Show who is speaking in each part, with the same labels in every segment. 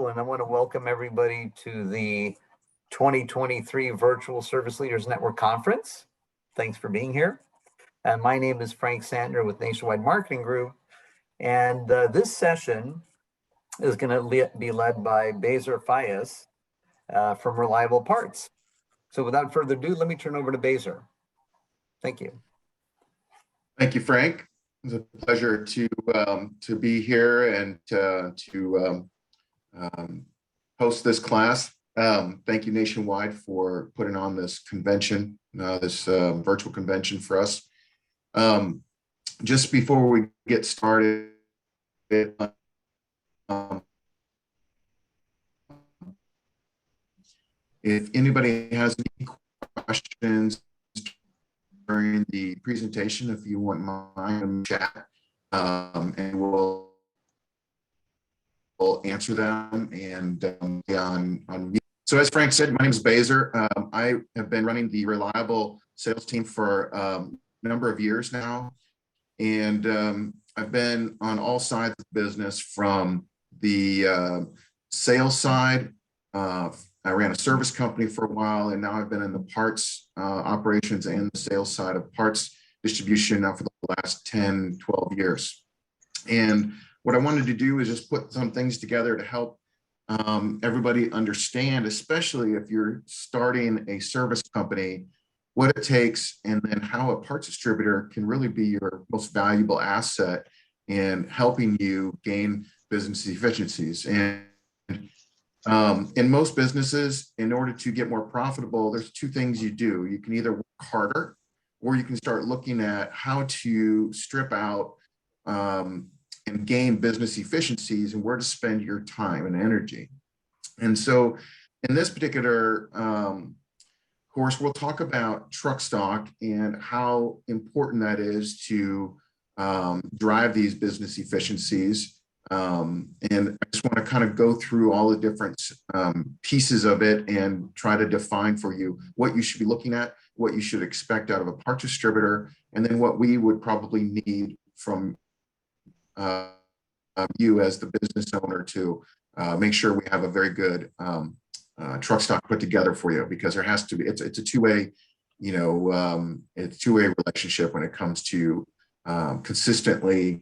Speaker 1: Virtual, and I want to welcome everybody to the 2023 Virtual Service Leaders Network Conference. Thanks for being here. My name is Frank Santner with Nationwide Marketing Group, and this session is going to be led by Bezer Fayez from Reliable Parts. So without further ado, let me turn over to Bezer. Thank you.
Speaker 2: Thank you, Frank. It's a pleasure to be here and to host this class. Thank you, Nationwide, for putting on this convention, this virtual convention for us. Just before we get started, if anybody has any questions during the presentation, if you wouldn't mind, chat, and we'll answer them and on mute. So as Frank said, my name is Bezer. I have been running the Reliable sales team for a number of years now, and I've been on all sides of the business, from the sales side. I ran a service company for a while, and now I've been in the parts operations and the sales side of parts distribution now for the last 10, 12 years. And what I wanted to do is just put some things together to help everybody understand, especially if you're starting a service company, what it takes, and then how a parts distributor can really be your most valuable asset in helping you gain business efficiencies. And in most businesses, in order to get more profitable, there's two things you do. You can either work harder, or you can start looking at how to strip out and gain business efficiencies and where to spend your time and energy. And so in this particular course, we'll talk about truck stock and how important that is to drive these business efficiencies. And I just want to kind of go through all the different pieces of it and try to define for you what you should be looking at, what you should expect out of a parts distributor, and then what we would probably need from you as the business owner to make sure we have a very good truck stock put together for you, because there has to be, it's a two-way, it's a two-way relationship when it comes to consistently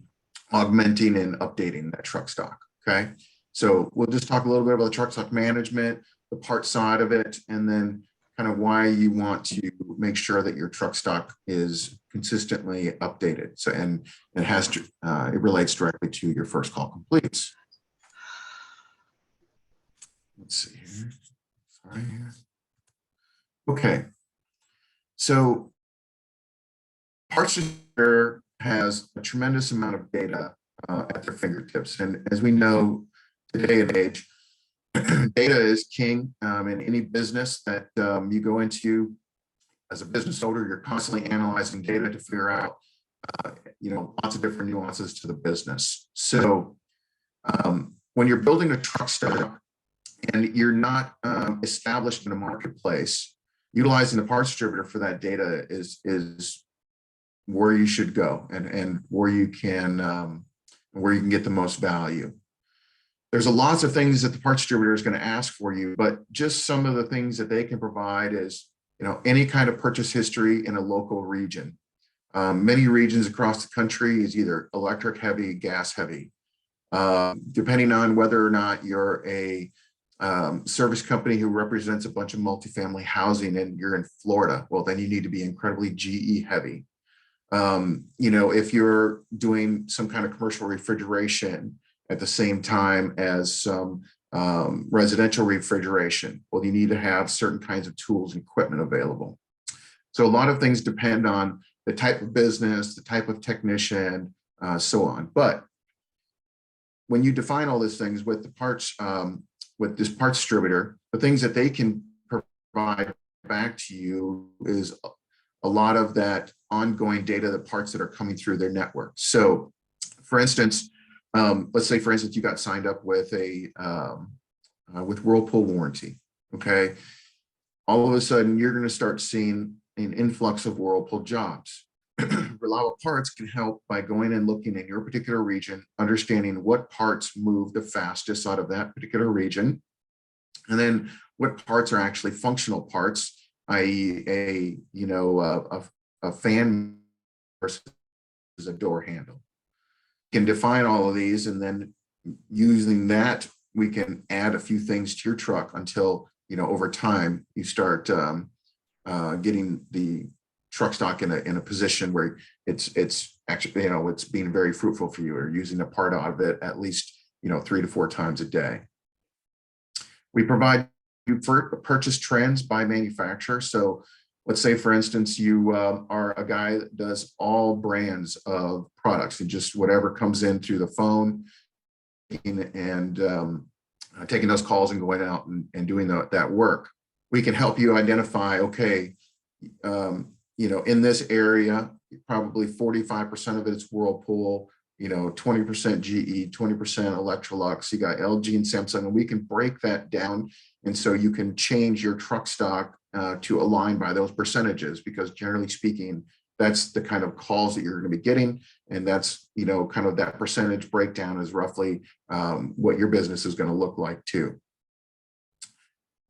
Speaker 2: augmenting and updating that truck stock. Okay, so we'll just talk a little bit about the truck stock management, the part side of it, and then kind of why you want to make sure that your truck stock is consistently updated. So, and it has to, it relates directly to your first call completes. Let's see here. Sorry. Okay, so parts distributor has a tremendous amount of data at their fingertips. And as we know, today and age, data is king in any business that you go into. As a business owner, you're constantly analyzing data to figure out, lots of different nuances to the business. So when you're building a truck stock and you're not established in a marketplace, utilizing the parts distributor for that data is where you should go and where you can get the most value. There's lots of things that the parts distributor is going to ask for you, but just some of the things that they can provide is, any kind of purchase history in a local region. Many regions across the country is either electric heavy, gas heavy. Depending on whether or not you're a service company who represents a bunch of multifamily housing and you're in Florida, well, then you need to be incredibly GE heavy. If you're doing some kind of commercial refrigeration at the same time as some residential refrigeration, well, you need to have certain kinds of tools and equipment available. So a lot of things depend on the type of business, the type of technician, so on. But when you define all these things with the parts, with this parts distributor, the things that they can provide back to you is a lot of that ongoing data, the parts that are coming through their network. So for instance, let's say, for instance, you got signed up with with Whirlpool warranty. Okay. All of a sudden you're going to start seeing an influx of Whirlpool jobs. reliable parts can help by going and looking in your particular region, understanding what parts move the fastest out of that particular region, and then what parts are actually functional parts, i.e., a fan versus a door handle. You can define all of these, and then using that, we can add a few things to your truck until, over time you start getting the truck stock in a position where it's actually, it's being very fruitful for you, or using a part out of it at least 3 to 4 times a day. We provide you purchase trends by manufacturer. So let's say, for instance, you are a guy that does all brands of products, and just whatever comes in through the phone, and taking those calls and going out and doing that work. We can help you identify, okay, in this area, probably 45% of it's Whirlpool, 20% GE, 20% Electrolux, you got LG and Samsung, and we can break that down. And so you can change your truck stock to align by those percentages, because generally speaking, that's the kind of calls that you're going to be getting. And that's, kind of that percentage breakdown is roughly what your business is going to look like too.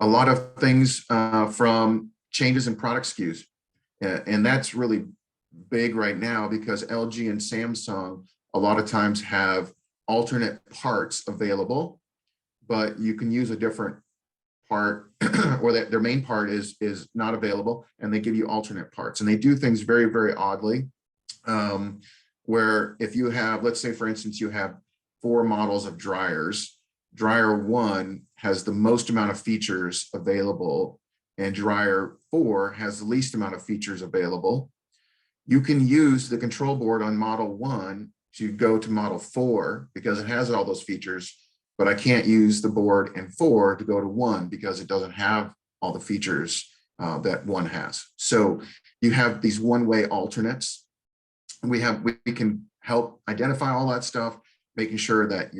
Speaker 2: A lot of things from changes in product SKUs. And that's really big right now, because LG and Samsung a lot of times have alternate parts available, but you can use a different part or that their main part is not available, and they give you alternate parts. And they do things very, very oddly, where if you have, let's say, for instance, you have 4 models of dryers, dryer 1 has the most amount of features available, and dryer 4 has the least amount of features available. You can use the control board on model 1 to go to model 4 because it has all those features, but I can't use the board in 4 to go to 1 because it doesn't have all the features that 1 has. So you have these one-way alternates. We can help identify all that stuff, making sure that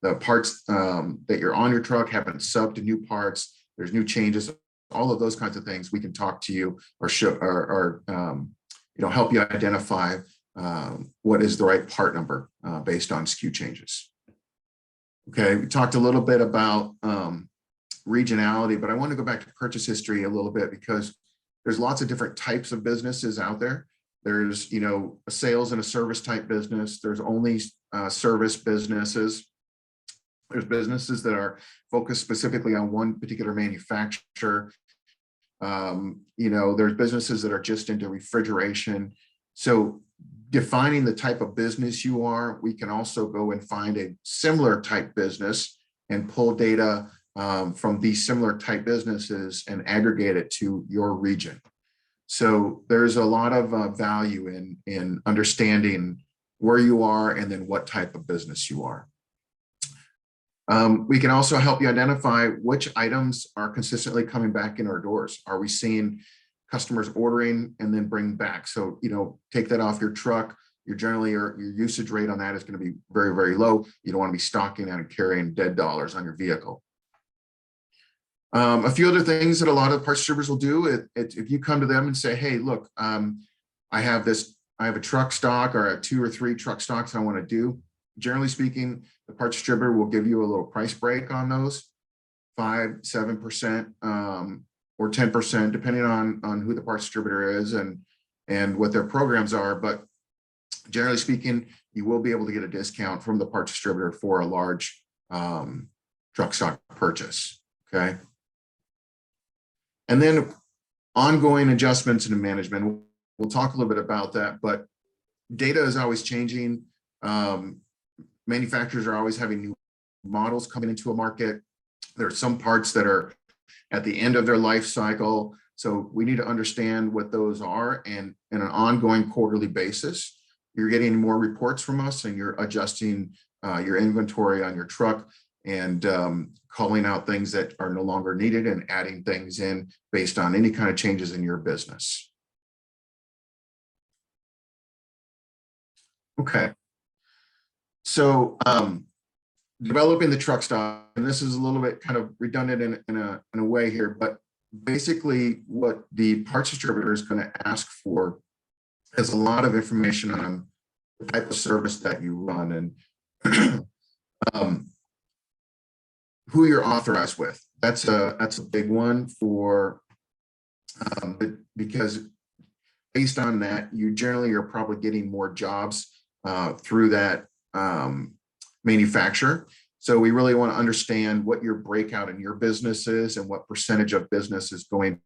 Speaker 2: the parts that you're on your truck haven't subbed to new parts, there's new changes, all of those kinds of things. We can talk to you or show or help you identify what is the right part number based on SKU changes. Okay, we talked a little bit about regionality, but I want to go back to purchase history a little bit, because there's lots of different types of businesses out there. There's, a sales and a service type business. There's only service businesses. There's businesses that are focused specifically on one particular manufacturer. There's businesses that are just into refrigeration. So defining the type of business you are, we can also go and find a similar type business and pull data from these similar type businesses and aggregate it to your region. So there's a lot of value in understanding where you are and then what type of business you are. We can also help you identify which items are consistently coming back in our doors. Are we seeing customers ordering and then bring back? So, take that off your truck. Your usage rate on that is going to be very, very low. You don't want to be stocking and carrying dead dollars on your vehicle. A few other things that a lot of parts distributors will do, if you come to them and say, hey, look, I have a truck stock or 2 or 3 truck stocks I want to do. Generally speaking, the parts distributor will give you a little price break on those, 5%, 7%, or 10%, depending on who the parts distributor is and what their programs are. But generally speaking, you will be able to get a discount from the parts distributor for a large truck stock purchase. Okay. And then ongoing adjustments in management. We'll talk a little bit about that, but data is always changing. Manufacturers are always having new models coming into a market. There are some parts that are at the end of their life cycle. So we need to understand what those are, and on an ongoing quarterly basis, you're getting more reports from us and you're adjusting your inventory on your truck and calling out things that are no longer needed and adding things in based on any kind of changes in your business. Okay. So developing the truck stock, and this is a little bit kind of redundant in a way here, but basically what the parts distributor is going to ask for has a lot of information on the type of service that you run and who you're authorized with. That's a big one for because based on that, you generally are probably getting more jobs through that manufacturer. So we really want to understand what your breakout in your business is and what percentage of business is going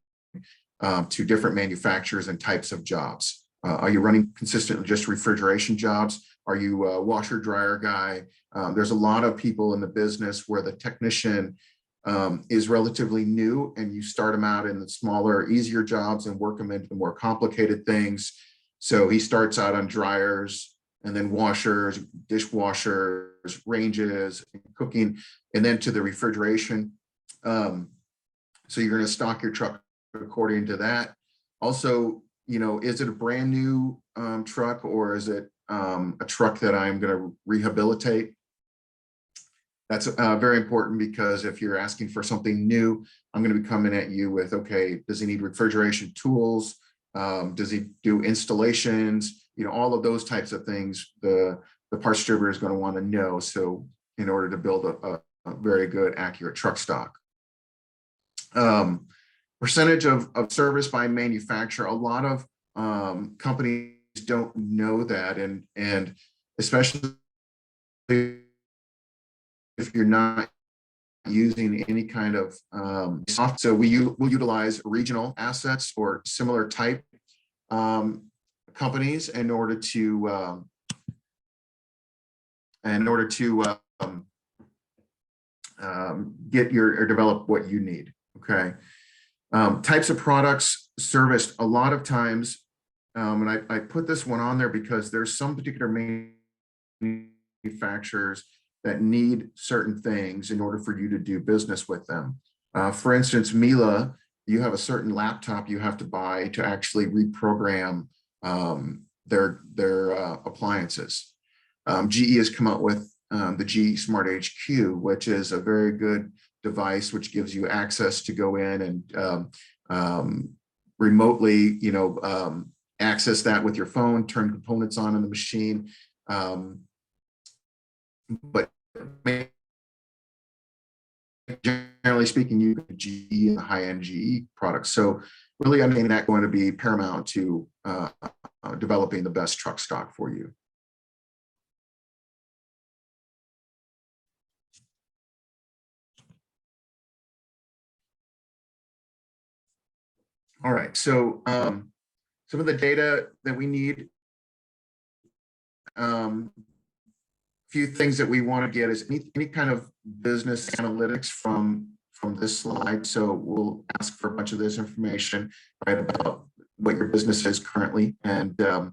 Speaker 2: to different manufacturers and types of jobs. Are you running consistently just refrigeration jobs? Are you a washer dryer guy? There's a lot of people in the business where the technician is relatively new and you start them out in the smaller, easier jobs and work them into the more complicated things. So he starts out on dryers and then washers, dishwashers, ranges, cooking, and then to the refrigeration. So you're going to stock your truck according to that. Also, you know, is it a brand new truck or is it a truck that I'm going to rehabilitate? That's very important because if you're asking for something new, I'm going to be coming at you with, okay, does he need refrigeration tools? Does he do installations? You know, all of those types of things, the parts distributor is going to want to know. So in order to build a very good, accurate truck stock. Percentage of service by manufacturer, a lot of companies don't know that. And especially if you're not using any kind of soft. So we'll utilize regional assets or similar type companies in order to get your or develop what you need. Okay. Types of products serviced a lot of times, and I put this one on there because there's some particular manufacturers that need certain things in order for you to do business with them. For instance, Miele, you have a certain laptop you have to buy to actually reprogram their appliances. GE has come out with the GE Smart HQ, which is a very good device which gives you access to go in and remotely, you know, access that with your phone, turn components on in the machine. But generally speaking, you can GE and the high-end GE products. So really, I mean, that's going to be paramount to developing the best truck stock for you. All right, so some of the data that we need, few things that we want to get is any kind of business analytics from this slide. So we'll ask for a bunch of this information, right, about what your business is currently and the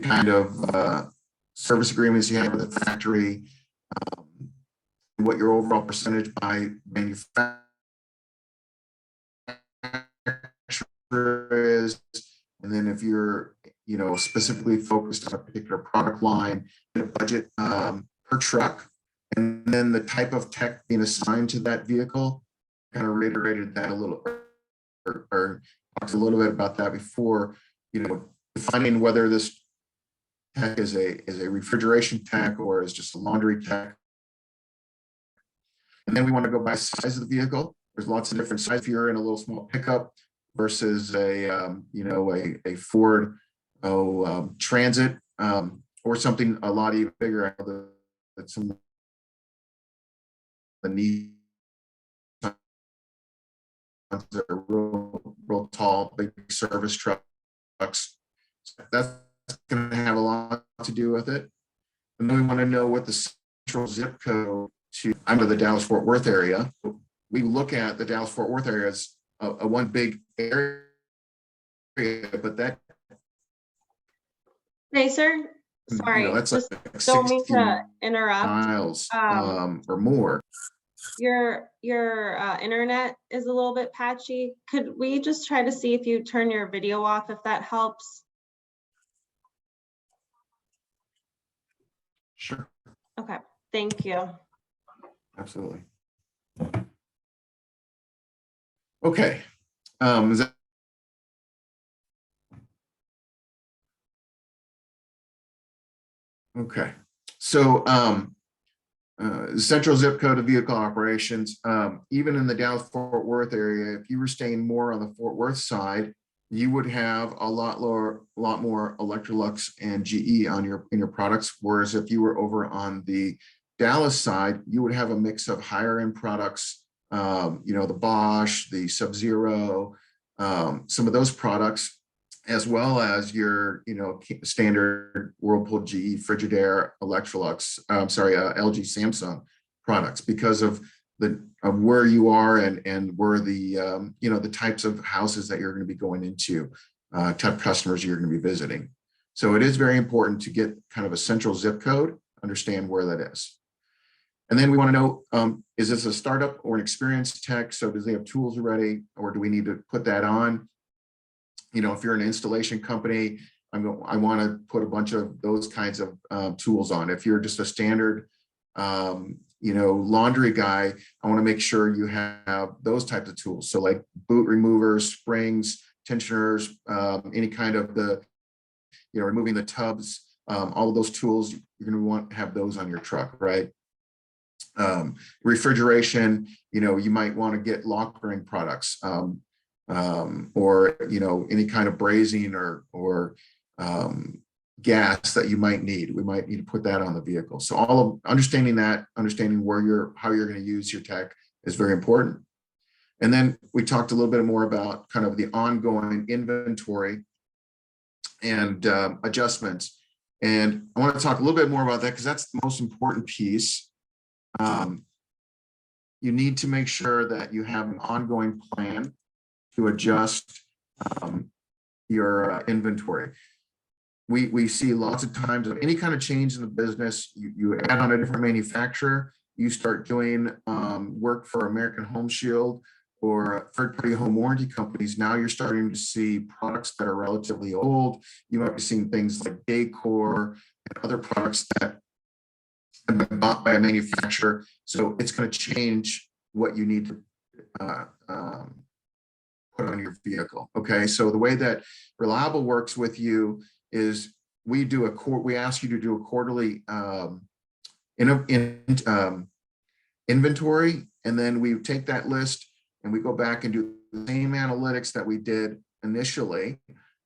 Speaker 2: kind of service agreements you have with the factory, what your overall percentage by manufacturer is, and then if you're, you know, specifically focused on a particular product line, the budget per truck, and then the type of tech being assigned to that vehicle. Kind of reiterated that a little, or talked a little bit about that before. You know, defining whether this tech is a refrigeration tech or is just a laundry tech. And then we want to go by size of the vehicle. There's lots of different sizes. If you're in a little small pickup versus a you know, a Ford Transit or something a lot even bigger. That's some the need are real tall, big service trucks. That's going to have a lot to do with it. And then we want to know what the central zip code to. I'm in the Dallas-Fort Worth area. We look at the Dallas-Fort Worth area as a one big area, but that.
Speaker 3: Hey, sir. Sorry,
Speaker 2: You know, that's
Speaker 3: just
Speaker 2: like
Speaker 3: don't mean
Speaker 2: 60
Speaker 3: to interrupt.
Speaker 2: miles or more.
Speaker 3: Your internet is a little bit patchy. Could we just try to see if you turn your video off, if that helps?
Speaker 2: Sure.
Speaker 3: Okay, thank you.
Speaker 2: Absolutely. Okay. Is Okay. So central zip code of vehicle operations, even in the Dallas-Fort Worth area, if you were staying more on the Fort Worth side, you would have a lot more Electrolux and GE on in your products. Whereas if you were over on the Dallas side, you would have a mix of higher end products, the Bosch, the Sub-Zero, some of those products, as well as your, standard Whirlpool, GE, Frigidaire, Electrolux, LG, Samsung products, because of where you are and where the, the types of houses that you're going to be going into, type of customers you're going to be visiting. So it is very important to get kind of a central zip code, understand where that is. And then we want to know, is this a startup or an experienced tech? So does they have tools already, or do we need to put that on? If you're an installation company, I want to put a bunch of those kinds of tools on. If you're just a standard, laundry guy, I want to make sure you have those types of tools. So like boot removers, springs, tensioners, any kind of removing the tubs, all of those tools, you're going to want to have those on your truck, right? Refrigeration, you might want to get lockering products, or any kind of brazing or gas that you might need. We might need to put that on the vehicle. So all of understanding how you're going to use your tech is very important. And then we talked a little bit more about kind of the ongoing inventory and adjustments. And I want to talk a little bit more about that because that's the most important piece. You need to make sure that you have an ongoing plan to adjust your inventory. We see lots of times of any kind of change in the business, you add on a different manufacturer, you start doing work for American Home Shield or third-party home warranty companies. Now you're starting to see products that are relatively old. You might be seeing things like Decor and other products that have been bought by a manufacturer. So it's going to change what you need to put on your vehicle. Okay, so the way that Reliable works with you is we ask you to do a quarterly inventory, and then we take that list and we go back and do the same analytics that we did initially,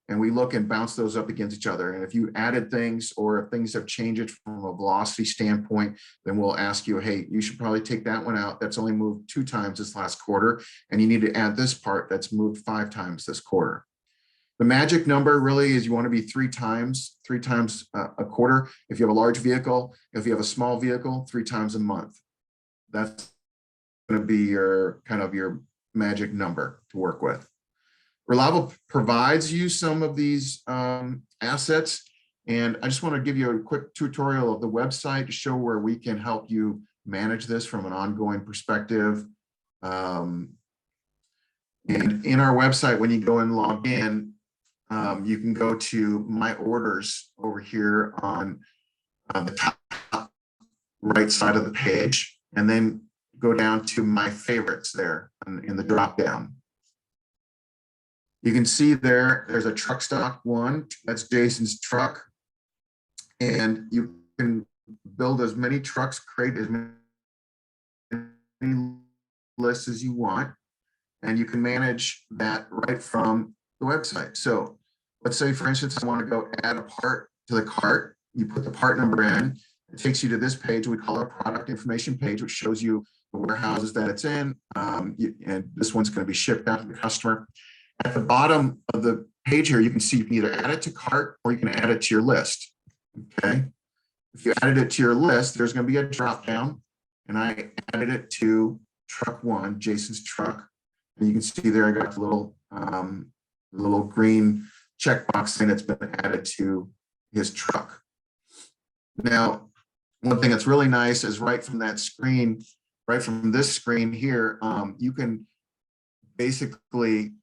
Speaker 2: and we look and bounce those up against each other. And if you added things or if things have changed from a velocity standpoint, then we'll ask you, hey, you should probably take that one out. That's only moved 2 times this last quarter. And you need to add this part that's moved 5 times this quarter. The magic number really is you want to be 3 times a quarter. If you have a large vehicle, if you have a small vehicle, 3 times a month. That's going to be your magic number to work with. Reliable provides you some of these assets, and I just want to give you a quick tutorial of the website to show where we can help you manage this from an ongoing perspective. And in our website, when you go and log in, you can go to My Orders over here on the top right side of the page, and then go down to My Favorites there in the drop down. You can see there's a truck stock one, that's Jason's truck. And you can build as many trucks, create as many lists as you want, and you can manage that right from the website. So let's say, for instance, I want to go add a part to the cart. You put the part number in, it takes you to this page we call our product information page, which shows you the warehouses that it's in, and this one's going to be shipped out to the customer. At the bottom of the page here, you can see you can either add it to cart or you can add it to your list. Okay. If you added it to your list, there's going to be a drop down, and I added it to truck 1, Jason's truck. And you can see there I got the little green checkbox thing that's been added to his truck. Now, one thing that's really nice is right from that screen, right from this screen here, you can basically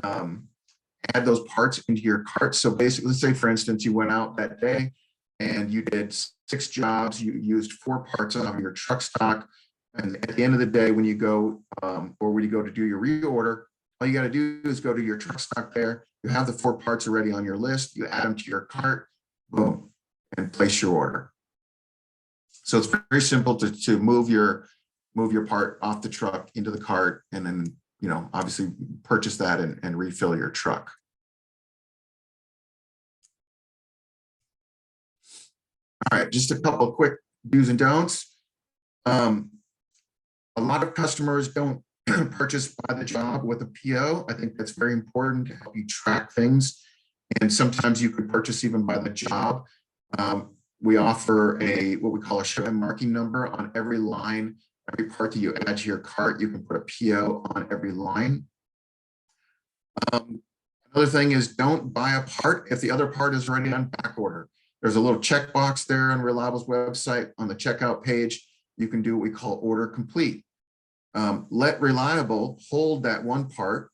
Speaker 2: add those parts into your cart. So basically, let's say, for instance, you went out that day and you did 6 jobs, you used 4 parts out of your truck stock. And at the end of the day, when you go to do your reorder, all you got to do is go to your truck stock there. You have the 4 parts already on your list. You add them to your cart, boom, and place your order. So it's very simple to move your part off the truck into the cart, and then, you know, obviously purchase that and refill your truck. All right, just a couple of quick do's and don'ts. A lot of customers don't purchase by the job with a PO. I think that's very important to help you track things. And sometimes you could purchase even by the job. We offer what we call a shipment marking number on every line. Every part that you add to your cart, you can put a PO on every line. Another thing is, don't buy a part if the other part is already on back order. There's a little checkbox there on Reliable's website on the checkout page. You can do what we call order complete. Let Reliable hold that one part,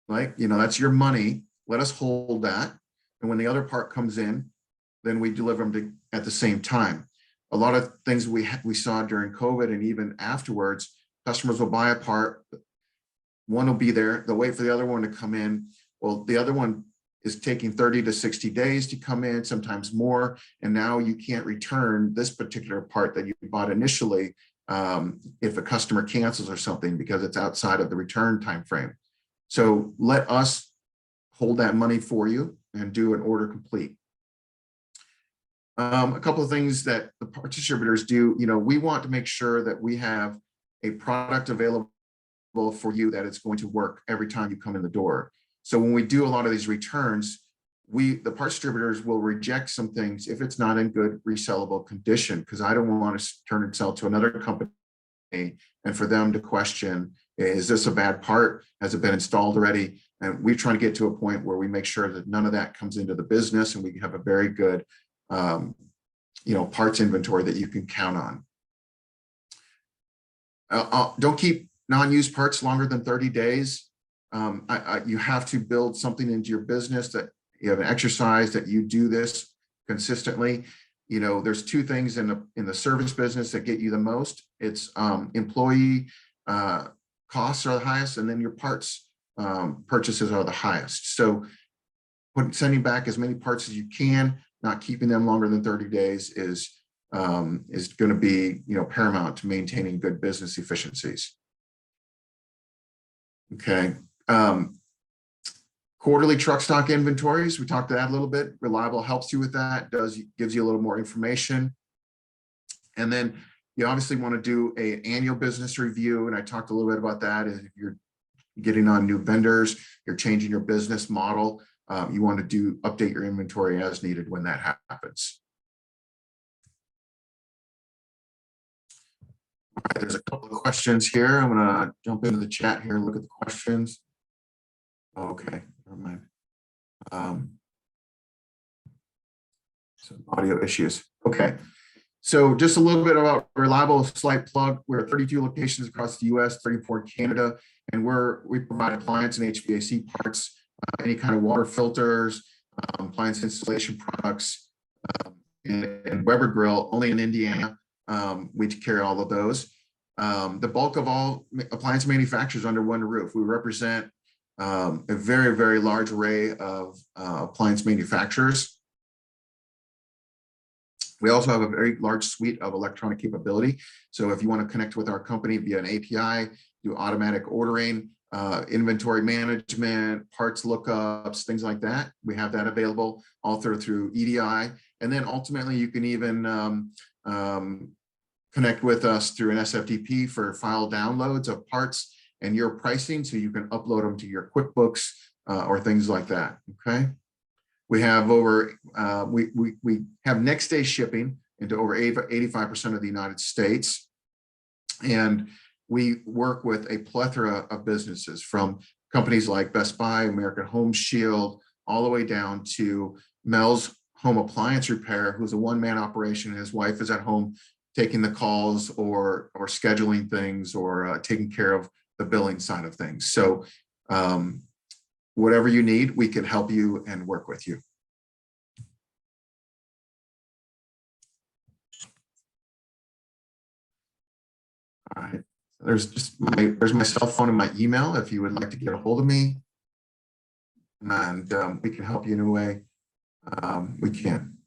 Speaker 2: like, you know, that's your money. Let us hold that. And when the other part comes in, then we deliver them at the same time. A lot of things we saw during COVID and even afterwards, customers will buy a part, one will be there, they'll wait for the other one to come in. Well, the other one is taking 30 to 60 days to come in, sometimes more. And now you can't return this particular part that you bought initially if a customer cancels or something, because it's outside of the return time frame. So let us hold that money for you and do an order complete. A couple of things that the part distributors do, you know, we want to make sure that we have a product available for you that it's going to work every time you come in the door. So when we do a lot of these returns, the part distributors will reject some things if it's not in good resellable condition, because I don't want to turn and sell to another company and for them to question, is this a bad part? Has it been installed already? And we're trying to get to a point where we make sure that none of that comes into the business, and we have a very good you know, parts inventory that you can count on. Don't keep non-used parts longer than 30 days. You have to build something into your business, that you have an exercise that you do this consistently. You know, there's two things in the service business that get you the most. It's employee costs are the highest, and then your parts purchases are the highest. So sending back as many parts as you can, not keeping them longer than 30 days is going to be, you know, paramount to maintaining good business efficiencies. Okay. Quarterly truck stock inventories, we talked to that a little bit. Reliable helps you with that, gives you a little more information. And then you obviously want to do an annual business review, and I talked a little bit about that. If you're getting on new vendors, you're changing your business model, you want to update your inventory as needed when that happens. All right, there's a couple of questions here. I'm going to jump into the chat here and look at the questions. Okay, never mind. Some audio issues. Okay, so just a little bit about Reliable, slight plug. We're at 32 locations across the US, 34 in Canada, and we provide appliance and HVAC parts, any kind of water filters, appliance installation products, and Weber Grill, only in Indiana. We carry all of those. The bulk of all appliance manufacturers under one roof. We represent a very, very large array of appliance manufacturers. We also have a very large suite of electronic capability. So if you want to connect with our company via an API, do automatic ordering, inventory management, parts lookups, things like that, we have that available all through EDI. And then ultimately you can even connect with us through an SFTP for file downloads of parts and your pricing, so you can upload them to your QuickBooks or things like that. Okay. We have we have next day shipping into over 85% of the United States. And we work with a plethora of businesses, from companies like Best Buy, American Home Shield, all the way down to Mel's Home Appliance Repair, who's a one-man operation. His wife is at home taking the calls or scheduling things or taking care of the billing side of things. So whatever you need, we can help you and work with you. All right, there's my cell phone and my email if you would like to get a hold of me, and we can help you in a way we can.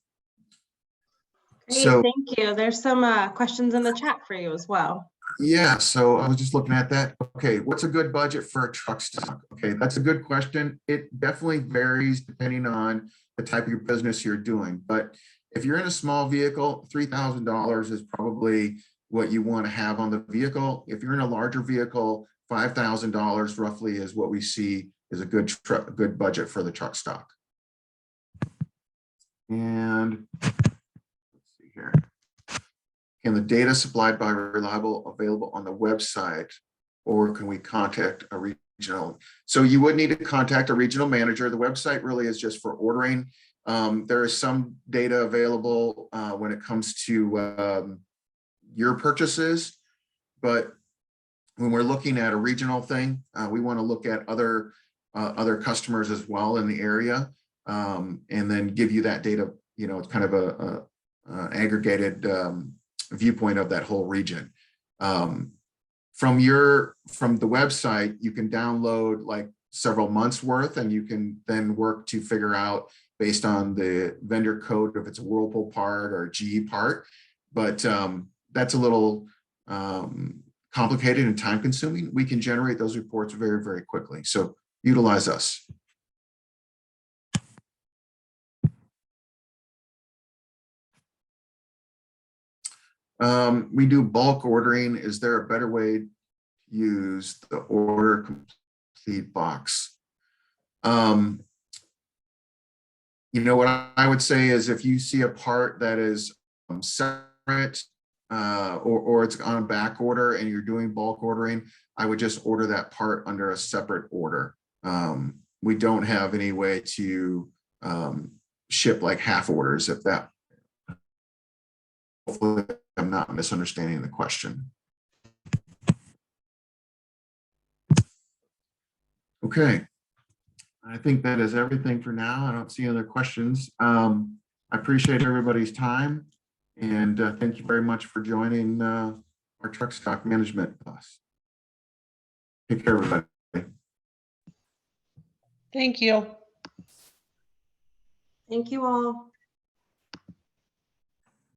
Speaker 3: Great,
Speaker 2: So
Speaker 3: thank you. There's some questions in the chat for you as well.
Speaker 2: yeah, so I was just looking at that. Okay, what's a good budget for a truck stock? Okay, that's a good question. It definitely varies depending on the type of your business you're doing. But if you're in a small vehicle, $3,000 is probably what you want to have on the vehicle. If you're in a larger vehicle, $5,000 roughly is what we see is a good budget for the truck stock. And let's see here. Can the data supplied by Reliable available on the website, or can we contact a regional? So you would need to contact a regional manager. The website really is just for ordering. There is some data available when it comes to your purchases, but when we're looking at a regional thing, we want to look at other customers as well in the area, and then give you that data. You know, it's kind of a aggregated viewpoint of that whole region. From the website, you can download like several months worth, and you can then work to figure out based on the vendor code if it's a Whirlpool part or a GE part. But that's a little complicated and time consuming. We can generate those reports very, very quickly. So utilize us. We do bulk ordering. Is there a better way to use the order complete box? You know, what I would say is if you see a part that is separate or it's on a back order and you're doing bulk ordering, I would just order that part under a separate order. We don't have any way to ship like half orders, if that. Hopefully I'm not misunderstanding the question. Okay, I think that is everything for now. I don't see other questions. I appreciate everybody's time, and thank you very much for joining our truck stock management class. Take care, everybody.
Speaker 4: Thank you.
Speaker 3: Thank you all.